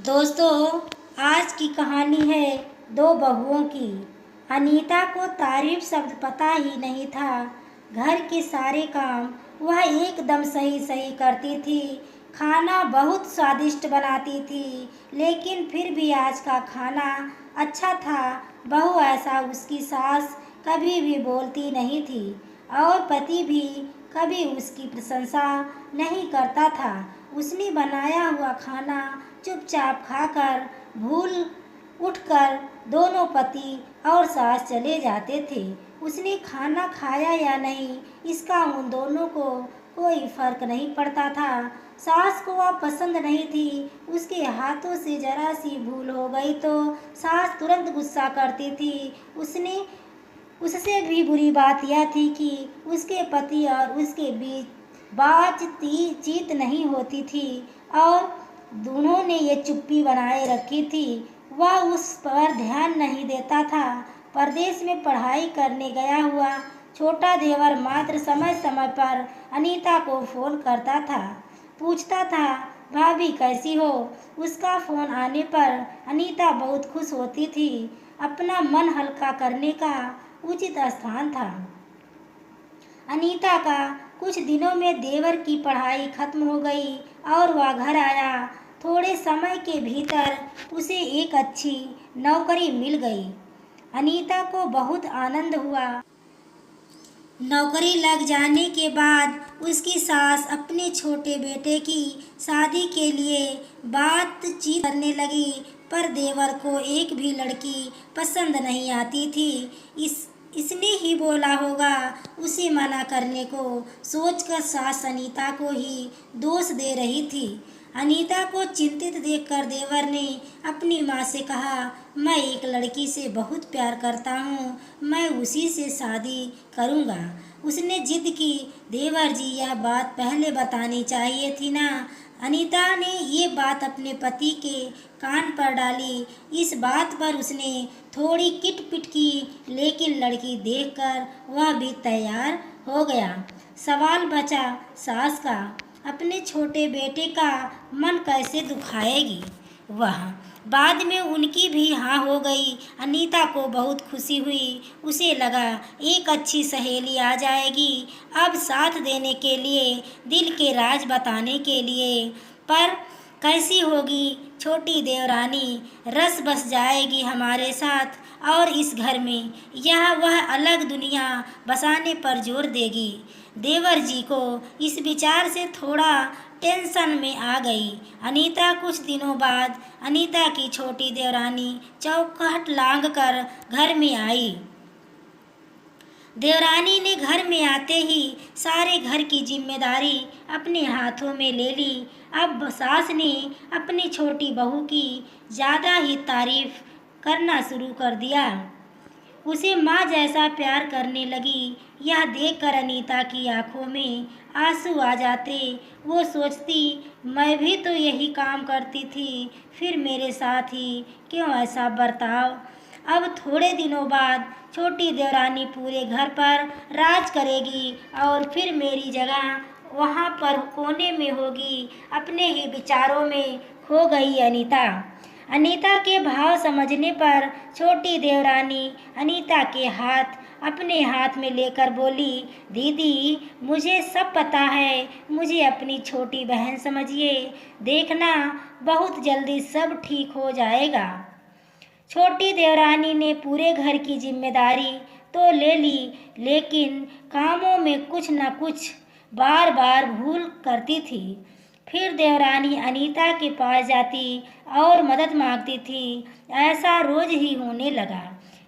दोस्तों, आज की कहानी है दो बहुओं की। अनीता को तारीफ शब्द पता ही नहीं था। घर के सारे काम वह एकदम सही सही करती थी। खाना बहुत स्वादिष्ट बनाती थी, लेकिन फिर भी आज का खाना अच्छा था। बहू ऐसा उसकी सास कभी भी बोलती नहीं थी, और पति भी कभी उसकी प्रशंसा नहीं करता था। उसने बनाया हुआ खाना चुपचाप खाकर भूल उठकर दोनों पति और सास चले जाते थे। उसने खाना खाया या नहीं, इसका उन दोनों को कोई फर्क नहीं पड़ता था। सास को वह पसंद नहीं थी। उसके हाथों से जरा सी भूल हो गई तो सास तुरंत गुस्सा करती थी। उसने उससे भी बुरी बात यह थी कि उसके पति और उसके बीच बातचीत नहीं होती थी, और दोनों ने ये चुप्पी बनाए रखी थी। वह उस पर ध्यान नहीं देता था। परदेश में पढ़ाई करने गया हुआ छोटा देवर मात्र समय समय पर अनीता को फोन करता था। पूछता था, भाभी कैसी हो। उसका फोन आने पर अनीता बहुत खुश होती थी। अपना मन हल्का करने का उचित स्थान था। अनीता का कुछ दिनों में देवर की पढ़ाई खत्म हो गई और वह घर आया। थोड़े समय के भीतर उसे एक अच्छी नौकरी मिल गई। अनीता को बहुत आनंद हुआ। नौकरी लग जाने के बाद उसकी सास अपने छोटे बेटे की शादी के लिए बातचीत करने लगी, पर देवर को एक भी लड़की पसंद नहीं आती थी। इसने ही बोला होगा। उसे मना करने को सोचकर सास अनीता को ही दोष दे रही थी। अनीता को चिंतित देखकर देवर ने अपनी माँ से कहा, मैं एक लड़की से बहुत प्यार करता हूँ, मैं उसी से शादी करूँगा। उसने जिद की, देवर जी यह बात पहले बतानी चाहिए थी ना। अनीता ने ये बात अपने पति के कान पर डाली। इस बात पर उसने थोड़ी किटपिट की, लेकिन लड़की देखकर वह भी तैयार हो गया। सवाल बचा सास का, अपने छोटे बेटे का मन कैसे दुखाएगी वह। बाद में उनकी भी हाँ हो गई। अनीता को बहुत खुशी हुई। उसे लगा एक अच्छी सहेली आ जाएगी अब साथ देने के लिए, दिल के राज बताने के लिए। पर कैसी होगी छोटी देवरानी, रस बस जाएगी हमारे साथ और इस घर में यह वह अलग दुनिया बसाने पर जोर देगी। देवर जी को इस विचार से थोड़ा टेंशन में आ गई। अनीता कुछ दिनों बाद अनीता की छोटी देवरानी चौखट लांघ कर घर में आई। देवरानी ने घर में आते ही सारे घर की जिम्मेदारी अपने हाथों में ले ली। अब सास ने अपनी छोटी बहू की ज़्यादा ही तारीफ करना शुरू कर दिया। उसे माँ जैसा प्यार करने लगी। यह देखकर अनीता की आंखों में आंसू आ जाते। वो सोचती, मैं भी तो यही काम करती थी, फिर मेरे साथ ही क्यों ऐसा बर्ताव। अब थोड़े दिनों बाद छोटी देवरानी पूरे घर पर राज करेगी और फिर मेरी जगह वहाँ पर कोने में होगी। अपने ही विचारों में खो गई अनीता। अनीता के भाव समझने पर छोटी देवरानी अनीता के हाथ अपने हाथ में लेकर बोली, दीदी मुझे सब पता है, मुझे अपनी छोटी बहन समझिए, देखना बहुत जल्दी सब ठीक हो जाएगा। छोटी देवरानी ने पूरे घर की जिम्मेदारी तो ले ली, लेकिन कामों में कुछ न कुछ बार बार भूल करती थी। फिर देवरानी अनीता के पास जाती और मदद मांगती थी। ऐसा रोज ही होने लगा।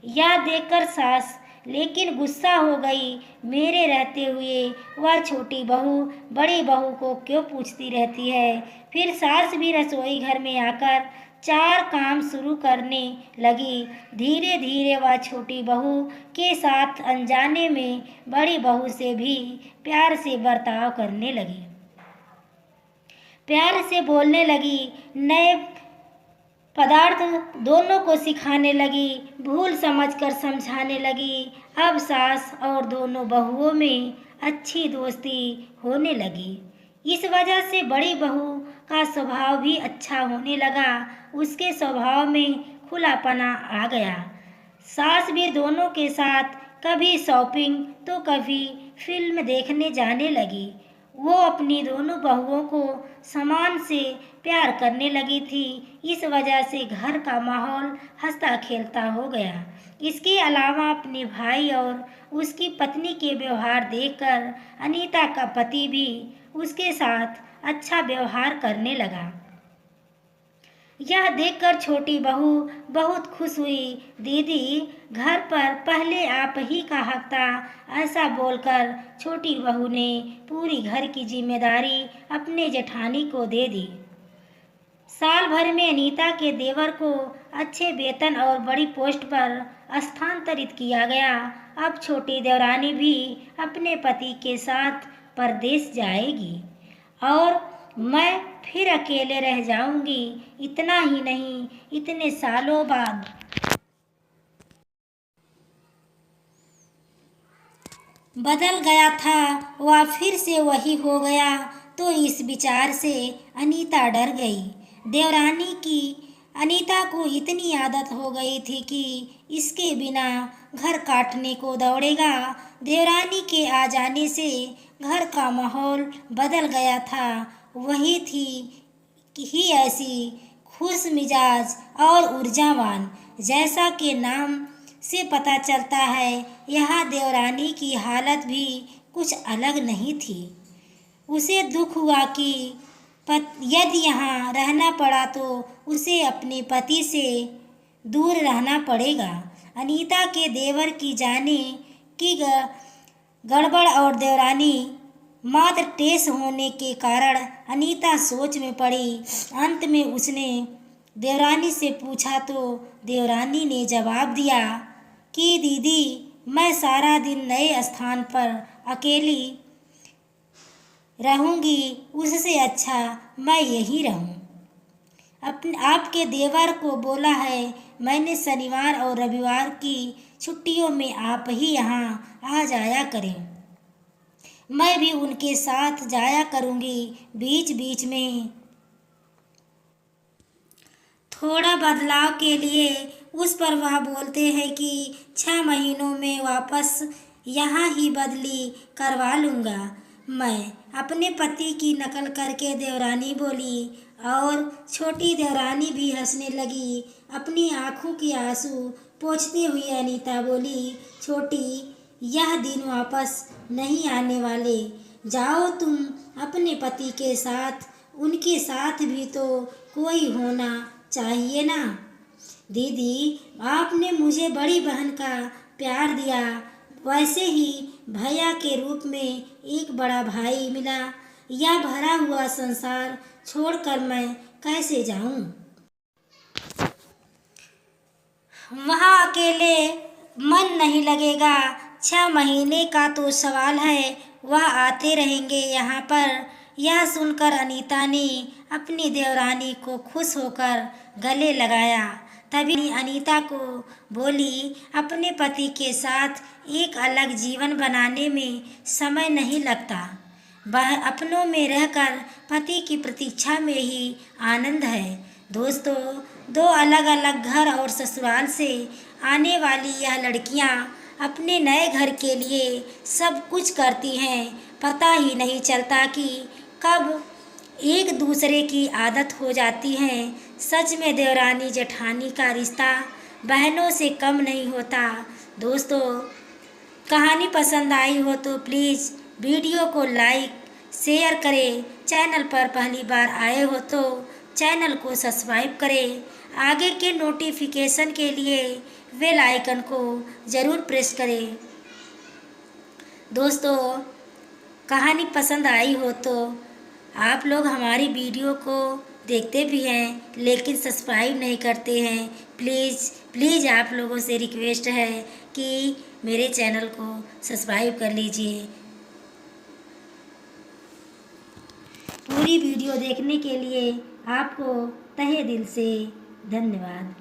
यह देखकर सास लेकिन गुस्सा हो गई। मेरे रहते हुए वह छोटी बहू बड़ी बहू को क्यों पूछती रहती है। फिर सास भी रसोई घर में आकर चार काम शुरू करने लगी। धीरे धीरे वह छोटी बहू के साथ अनजाने में बड़ी बहू से भी प्यार से बर्ताव करने लगी। प्यार से बोलने लगी, नए पदार्थ दोनों को सिखाने लगी, भूल समझकर समझाने लगी। अब सास और दोनों बहुओं में अच्छी दोस्ती होने लगी। इस वजह से बड़ी बहू का स्वभाव भी अच्छा होने लगा। उसके स्वभाव में खुलापना आ गया। सास भी दोनों के साथ कभी शॉपिंग तो कभी फिल्म देखने जाने लगी। वो अपनी दोनों बहुओं को समान से प्यार करने लगी थी। इस वजह से घर का माहौल हंसता खेलता हो गया। इसके अलावा अपने भाई और उसकी पत्नी के व्यवहार देखकर अनीता का पति भी उसके साथ अच्छा व्यवहार करने लगा। यह देखकर छोटी बहू बहुत खुश हुई। दीदी, घर पर पहले आप ही का हक था। ऐसा बोलकर छोटी बहू ने पूरी घर की जिम्मेदारी अपने जेठानी को दे दी। साल भर में अनीता के देवर को अच्छे वेतन और बड़ी पोस्ट पर स्थानांतरित किया गया। अब छोटी देवरानी भी अपने पति के साथ परदेश जाएगी और मैं फिर अकेले रह जाऊंगी। इतना ही नहीं, इतने सालों बाद बदल गया था, वह फिर से वही हो गया। तो इस विचार से अनीता डर गई। देवरानी की अनीता को इतनी आदत हो गई थी कि इसके बिना घर काटने को दौड़ेगा। देवरानी के आ जाने से घर का माहौल बदल गया था। वही थी ही ऐसी खुश मिजाज और ऊर्जावान। जैसा कि नाम से पता चलता है, यह देवरानी की हालत भी कुछ अलग नहीं थी। उसे दुख हुआ कि यदि यहाँ रहना पड़ा तो उसे अपने पति से दूर रहना पड़ेगा। अनीता के देवर की जाने की गड़बड़ और देवरानी मात्र टेस होने के कारण अनीता सोच में पड़ी। अंत में उसने देवरानी से पूछा तो देवरानी ने जवाब दिया कि दीदी, मैं सारा दिन नए स्थान पर अकेली रहूंगी, उससे अच्छा मैं यहीं रहूं। आपके देवर को बोला है, मैंने शनिवार और रविवार की छुट्टियों में आप ही यहाँ आ जाया करें। मैं भी उनके साथ जाया करूंगी। बीच बीच में थोड़ा बदलाव के लिए उस पर वह बोलते हैं कि 6 महीनों में वापस यहाँ ही बदली करवा लूँगा। मैं अपने पति की नकल करके देवरानी बोली और छोटी देवरानी भी हंसने लगी। अपनी आंखों के आंसू पोंछते हुए अनीता बोली, छोटी, यह दिन वापस नहीं आने वाले। जाओ तुम अपने पति के साथ, उनके साथ भी तो कोई होना चाहिए ना। दीदी, आपने मुझे बड़ी बहन का प्यार दिया, वैसे ही भैया के रूप में एक बड़ा भाई मिला। यह भरा हुआ संसार छोड़कर मैं कैसे जाऊं? वहाँ अकेले मन नहीं लगेगा। 6 महीने का तो सवाल है, वह आते रहेंगे यहाँ पर। यह सुनकर अनीता ने अपनी देवरानी को खुश होकर गले लगाया। तभी अनीता को बोली, अपने पति के साथ एक अलग जीवन बनाने में समय नहीं लगता। वह अपनों में रहकर पति की प्रतीक्षा में ही आनंद है। दोस्तों, 2 अलग अलग घर और ससुराल से आने वाली यह लड़कियां अपने नए घर के लिए सब कुछ करती हैं। पता ही नहीं चलता कि कब एक दूसरे की आदत हो जाती है। सच में देवरानी जेठानी का रिश्ता बहनों से कम नहीं होता। दोस्तों, कहानी पसंद आई हो तो प्लीज़ वीडियो को लाइक शेयर करें। चैनल पर पहली बार आए हो तो चैनल को सब्सक्राइब करें। आगे के नोटिफिकेशन के लिए बेल आइकन को ज़रूर प्रेस करें। दोस्तों, कहानी पसंद आई हो तो आप लोग हमारी वीडियो को देखते भी हैं लेकिन सब्सक्राइब नहीं करते हैं। प्लीज़ आप लोगों से रिक्वेस्ट है कि मेरे चैनल को सब्सक्राइब कर लीजिए। पूरी वीडियो देखने के लिए आपको तहे दिल से धन्यवाद।